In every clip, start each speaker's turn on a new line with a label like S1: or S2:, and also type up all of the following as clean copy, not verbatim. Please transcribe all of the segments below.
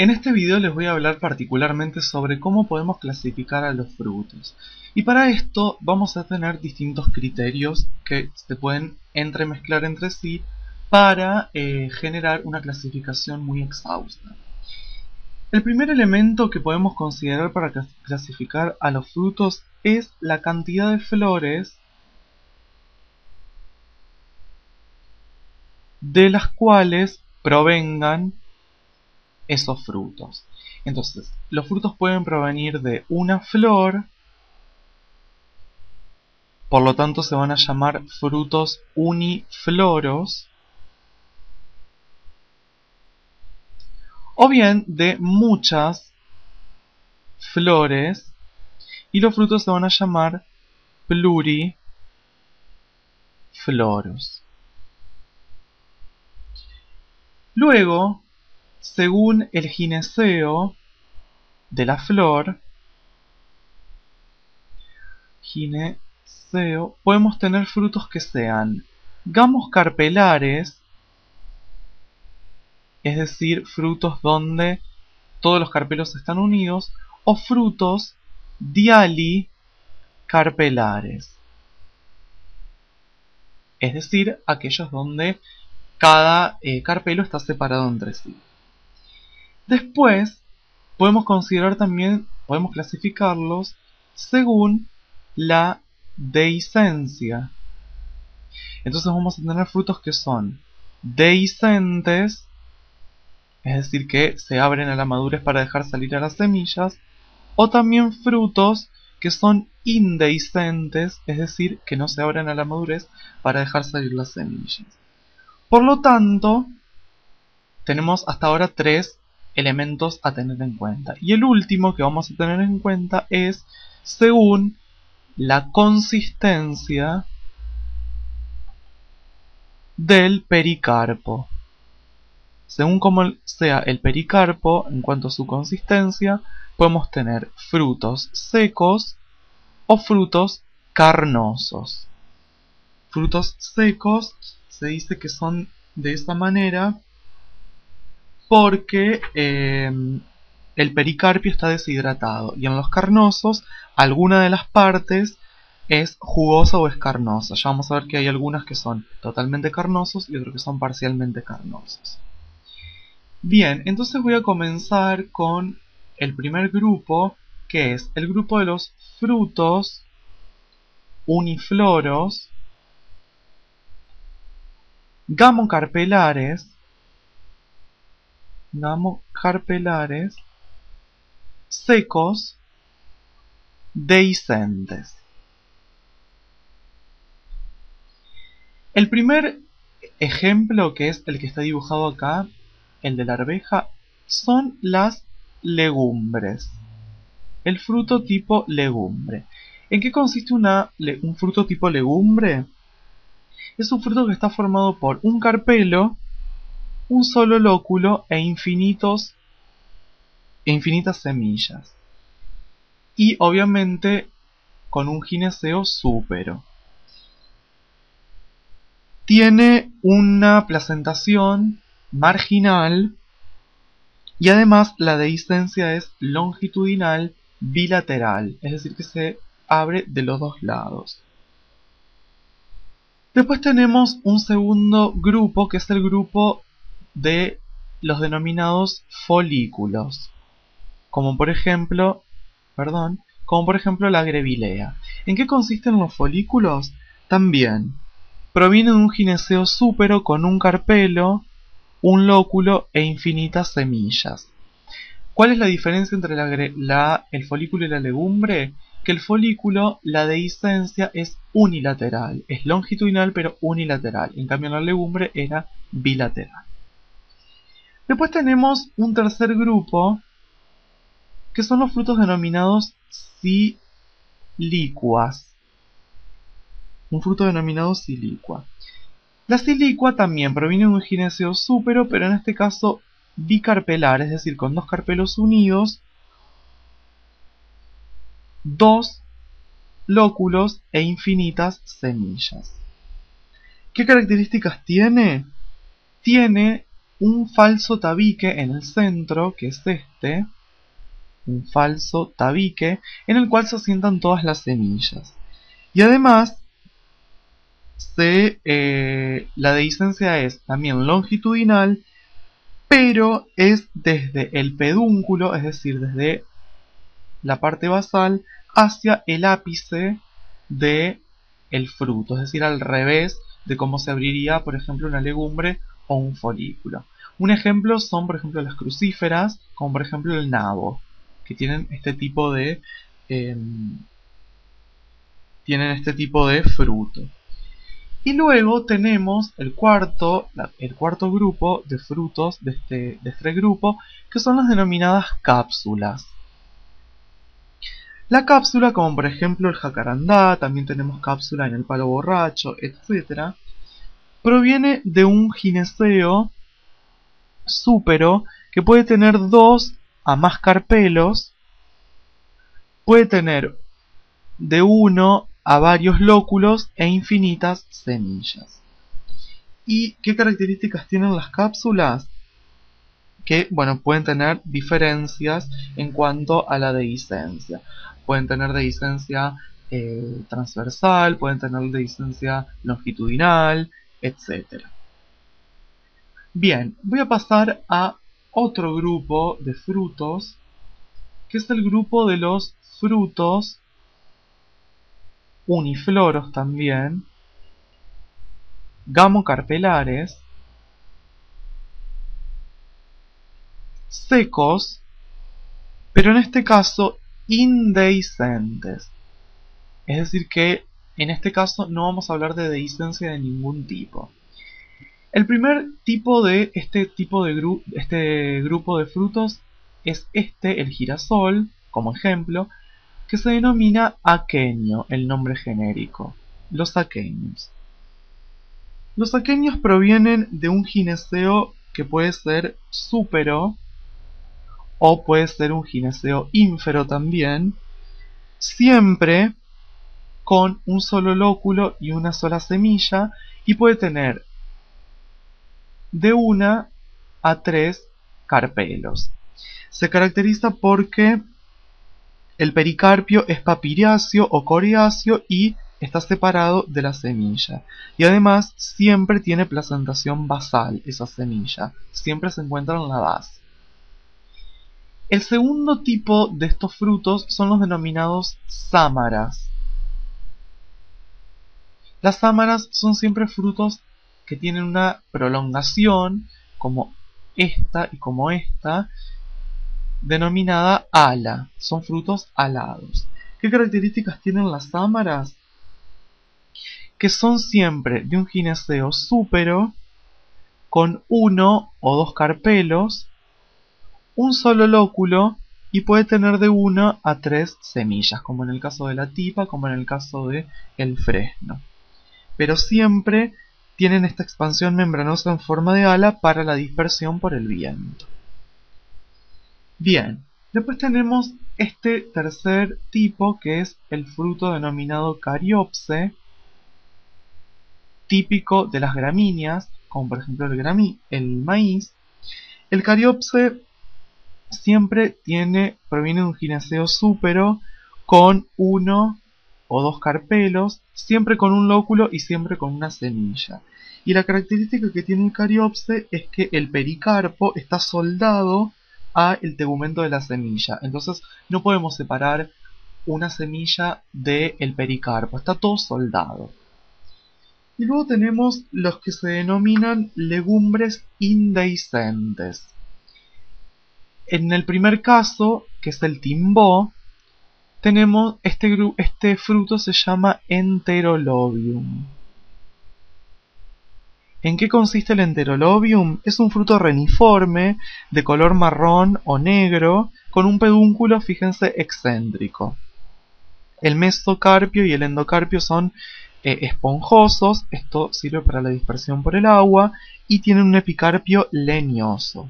S1: En este video les voy a hablar particularmente sobre cómo podemos clasificar a los frutos. Y para esto vamos a tener distintos criterios que se pueden entremezclar entre sí para generar una clasificación muy exhausta. El primer elemento que podemos considerar para clasificar a los frutos es la cantidad de flores de las cuales provengan esos frutos. Entonces, los frutos pueden provenir de una flor, por lo tanto se van a llamar frutos unifloros, o bien de muchas flores, y los frutos se van a llamar plurifloros. Luego, según el gineceo de la flor, podemos tener frutos que sean gamos carpelares, es decir, frutos donde todos los carpelos están unidos, o frutos dialicarpelares, es decir, aquellos donde cada carpelo está separado entre sí. Después, podemos clasificarlos según la dehiscencia. Entonces vamos a tener frutos que son dehiscentes, es decir, que se abren a la madurez para dejar salir a las semillas, o también frutos que son indehiscentes, es decir, que no se abren a la madurez para dejar salir las semillas. Por lo tanto, tenemos hasta ahora tres elementos a tener en cuenta. Y el último que vamos a tener en cuenta es según la consistencia del pericarpo. Según como sea el pericarpo, en cuanto a su consistencia, podemos tener frutos secos o frutos carnosos. Frutos secos se dice que son de esa manera porque el pericarpio está deshidratado, y en los carnosos alguna de las partes es jugosa o es carnosa. Ya vamos a ver que hay algunas que son totalmente carnosos y otros que son parcialmente carnosos. Bien, entonces voy a comenzar con el primer grupo, que es el grupo de los frutos unifloros, gamocarpelares, secos, dehiscentes. El primer ejemplo, que es el que está dibujado acá, el de la arveja, son las legumbres. El fruto tipo legumbre. ¿En qué consiste un fruto tipo legumbre? Es un fruto que está formado por un carpelo, un solo lóculo e infinitas semillas. Y obviamente con un gineceo súpero. Tiene una placentación marginal y además la dehiscencia es longitudinal bilateral, es decir, que se abre de los dos lados. Después tenemos un segundo grupo, que es el grupo de los denominados folículos, como por ejemplo la grevilea. ¿En qué consisten los folículos? También provienen de un gineceo súpero con un carpelo, un lóculo e infinitas semillas. ¿Cuál es la diferencia entre el folículo y la legumbre? Que el folículo, la dehiscencia es unilateral, es longitudinal pero unilateral, en cambio la legumbre era bilateral. Después tenemos un tercer grupo, que son los frutos denominados silicuas. Un fruto denominado silicua. La silicua también proviene de un gineceo súpero, pero en este caso bicarpelar, es decir, con dos carpelos unidos, dos lóculos e infinitas semillas. ¿Qué características tiene? Tiene un falso tabique en el centro, que es este, un falso tabique, en el cual se asientan todas las semillas. Y además, la dehiscencia es también longitudinal, pero es desde el pedúnculo, es decir, desde la parte basal hacia el ápice de el fruto, es decir, al revés de cómo se abriría, por ejemplo, una legumbre o un folículo. Un ejemplo son, por ejemplo, las crucíferas, como por ejemplo el nabo, que tienen este tipo de fruto. Y luego tenemos el cuarto grupo de frutos de este grupo, que son las denominadas cápsulas. La cápsula, como por ejemplo el jacarandá, también tenemos cápsula en el palo borracho, etc., proviene de un gineceo súpero que puede tener 2 a más carpelos, puede tener de 1 a varios lóculos e infinitas semillas. ¿Y qué características tienen las cápsulas? Que, bueno, pueden tener diferencias en cuanto a la dehiscencia. Pueden tener dehiscencia transversal, pueden tener dehiscencia longitudinal, etc. Bien, voy a pasar a otro grupo de frutos, que es el grupo de los frutos unifloros también, gamocarpelares, secos, pero en este caso indehiscentes. Es decir que en este caso no vamos a hablar de dehiscencia de ningún tipo. El primer tipo de este grupo de frutos es el girasol, como ejemplo, que se denomina aquenio, el nombre genérico, los aquenios. Los aquenios provienen de un gineceo que puede ser súpero o puede ser un gineceo ínfero también, siempre con un solo lóculo y una sola semilla, y puede tener de 1 a 3 carpelos. Se caracteriza porque el pericarpio es papiriáceo o coriáceo y está separado de la semilla. Y además siempre tiene placentación basal esa semilla, siempre se encuentra en la base. El segundo tipo de estos frutos son los denominados sámaras. Las sámaras son siempre frutos que tienen una prolongación, como esta y como esta, denominada ala. Son frutos alados. ¿Qué características tienen las sámaras? Que son siempre de un gineceo súpero, con 1 o 2 carpelos, un solo lóculo y puede tener de 1 a 3 semillas, como en el caso de la tipa, como en el caso de el fresno. Pero siempre tienen esta expansión membranosa en forma de ala para la dispersión por el viento. Bien, después tenemos este tercer tipo, que es el fruto denominado cariopse, típico de las gramíneas, como por ejemplo el maíz. El cariopse siempre proviene de un gineceo súpero con 1 o 2 carpelos, siempre con un lóculo y siempre con una semilla. Y la característica que tiene el cariopse es que el pericarpo está soldado a el tegumento de la semilla. Entonces no podemos separar una semilla del pericarpo, está todo soldado. Y luego tenemos los que se denominan legumbres indehiscentes. En el primer caso, que es el timbó, tenemos este fruto se llama Enterolobium. ¿En qué consiste el Enterolobium? Es un fruto reniforme, de color marrón o negro, con un pedúnculo, fíjense, excéntrico. El mesocarpio y el endocarpio son esponjosos, esto sirve para la dispersión por el agua, y tienen un epicarpio leñoso.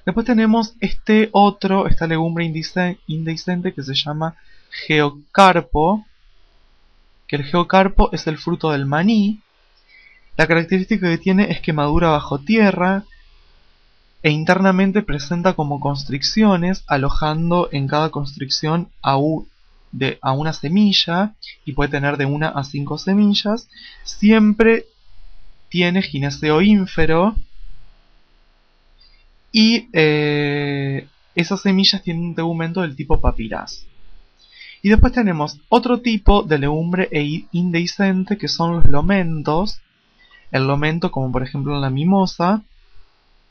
S1: Después tenemos esta legumbre indehiscente que se llama geocarpo, que el geocarpo es el fruto del maní. La característica que tiene es que madura bajo tierra, e internamente presenta como constricciones, alojando en cada constricción a una semilla, y puede tener de 1 a 5 semillas. Siempre tiene gineceo ínfero y esas semillas tienen un tegumento del tipo papirás. Y después tenemos otro tipo de legumbre indehiscente, que son los lomentos. El lomento, como por ejemplo en la mimosa,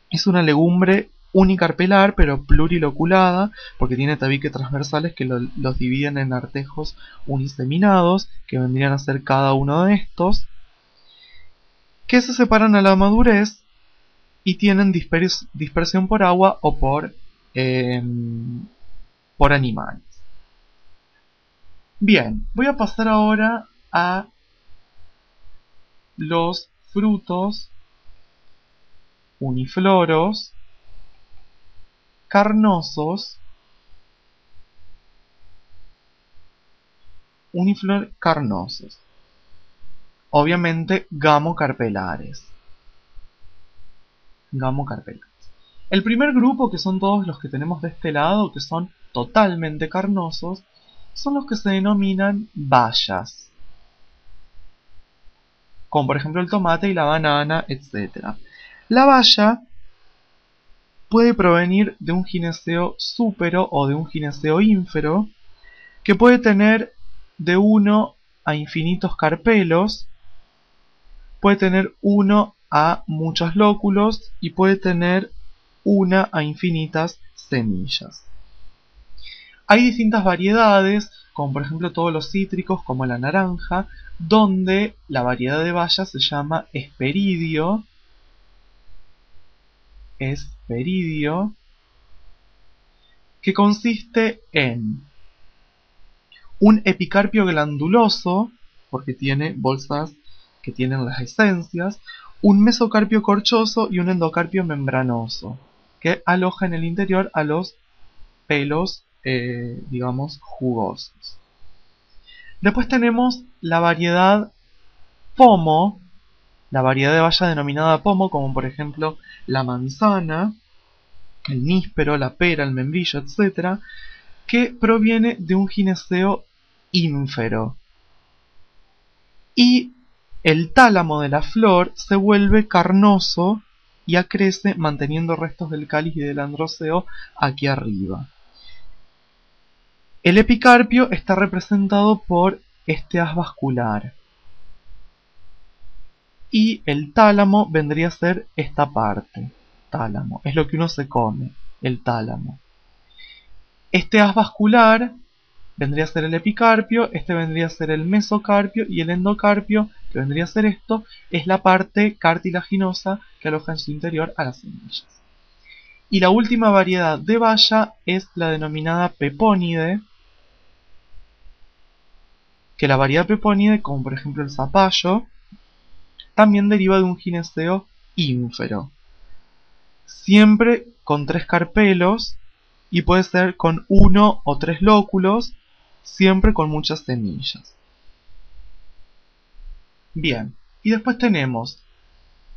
S1: es una legumbre unicarpelar pero pluriloculada, porque tiene tabiques transversales que los dividen en artejos uniseminados, que vendrían a ser cada uno de estos, que se separan a la madurez y tienen dispersión por agua o por animales. Bien, voy a pasar ahora a los frutos unifloros, carnosos, carnosos. Obviamente gamocarpelares. El primer grupo, que son todos los que tenemos de este lado, que son totalmente carnosos, son los que se denominan bayas, como por ejemplo el tomate y la banana, etc. La baya puede provenir de un gineceo súpero o de un gineceo ínfero, que puede tener de 1 a infinitos carpelos, puede tener 1 a muchos lóculos y puede tener 1 a infinitas semillas. Hay distintas variedades, como por ejemplo todos los cítricos, como la naranja, donde la variedad de bayas se llama hesperidio, que consiste en un epicarpio glanduloso, porque tiene bolsas que tienen las esencias, un mesocarpio corchoso y un endocarpio membranoso, que aloja en el interior a los pelos, digamos, jugosos. Después tenemos la variedad pomo, la variedad de baya denominada pomo, como por ejemplo la manzana, el níspero, la pera, el membrillo, etc., que proviene de un gineceo ínfero. Y el tálamo de la flor se vuelve carnoso y acrece manteniendo restos del cáliz y del androceo aquí arriba. El epicarpio está representado por este haz vascular. Y el tálamo vendría a ser esta parte. Tálamo, es lo que uno se come, el tálamo. Este haz vascular vendría a ser el epicarpio, este vendría a ser el mesocarpio, y el endocarpio, que vendría a ser esto, es la parte cartilaginosa que aloja en su interior a las semillas. Y la última variedad de baya es la denominada pepónide, que la variedad pepónide, como por ejemplo el zapallo, también deriva de un gineceo ínfero, siempre con 3 carpelos, y puede ser con 1 o 3 lóculos, siempre con muchas semillas. Bien, y después tenemos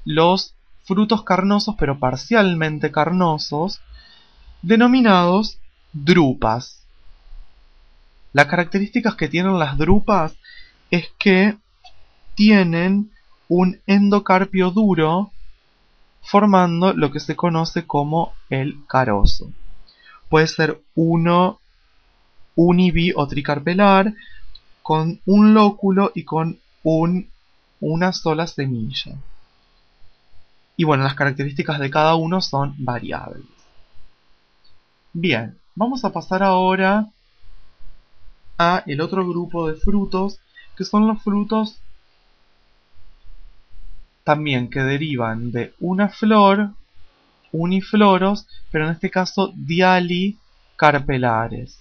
S1: los frutos carnosos, pero parcialmente carnosos, denominados drupas. Las características que tienen las drupas es que tienen un endocarpio duro, formando lo que se conoce como el carozo. Puede ser uno uni-, o tricarpelar, con un lóculo y con una sola semilla. Y bueno, las características de cada uno son variables. Bien, vamos a pasar ahora a el otro grupo de frutos, que son los frutos también que derivan de una flor, unifloros, pero en este caso dialicarpelares.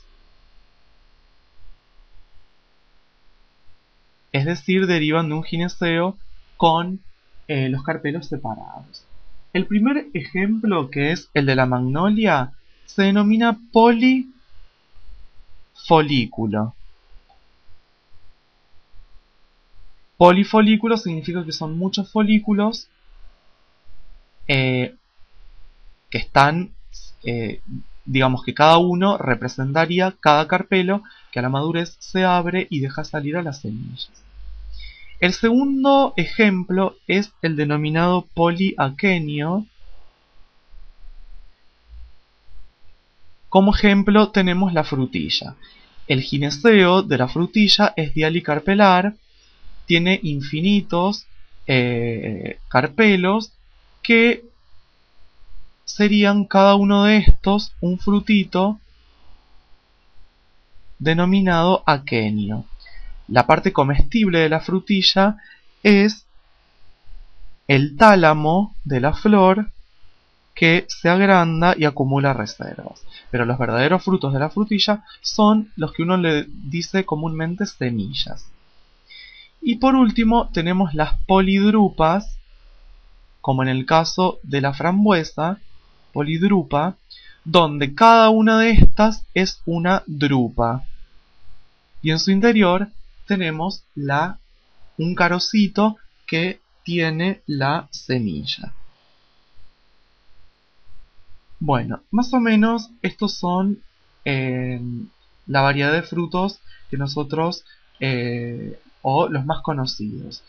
S1: Es decir, derivan de un gineceo con los carpelos separados. El primer ejemplo, que es el de la magnolia, se denomina polifolículo. Polifolículo significa que son muchos folículos que están, digamos que cada uno representaría cada carpelo que a la madurez se abre y deja salir a las semillas. El segundo ejemplo es el denominado poliaquenio. Como ejemplo tenemos la frutilla. El gineceo de la frutilla es dialicarpelar, tiene infinitos carpelos que serían cada uno de estos un frutito denominado aquenio. La parte comestible de la frutilla es el tálamo de la flor que se agranda y acumula reservas. Pero los verdaderos frutos de la frutilla son los que uno le dice comúnmente semillas. Y por último tenemos las polidrupas, como en el caso de la frambuesa, polidrupa, donde cada una de estas es una drupa. Y en su interior tenemos un carocito que tiene la semilla. Bueno, más o menos estos son la variedad de frutos que nosotros, o los más conocidos.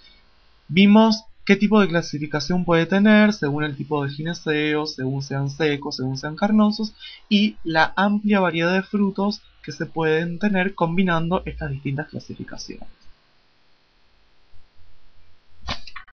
S1: Vimos qué tipo de clasificación puede tener según el tipo de gineceo, según sean secos, según sean carnosos, y la amplia variedad de frutos que se pueden tener combinando estas distintas clasificaciones.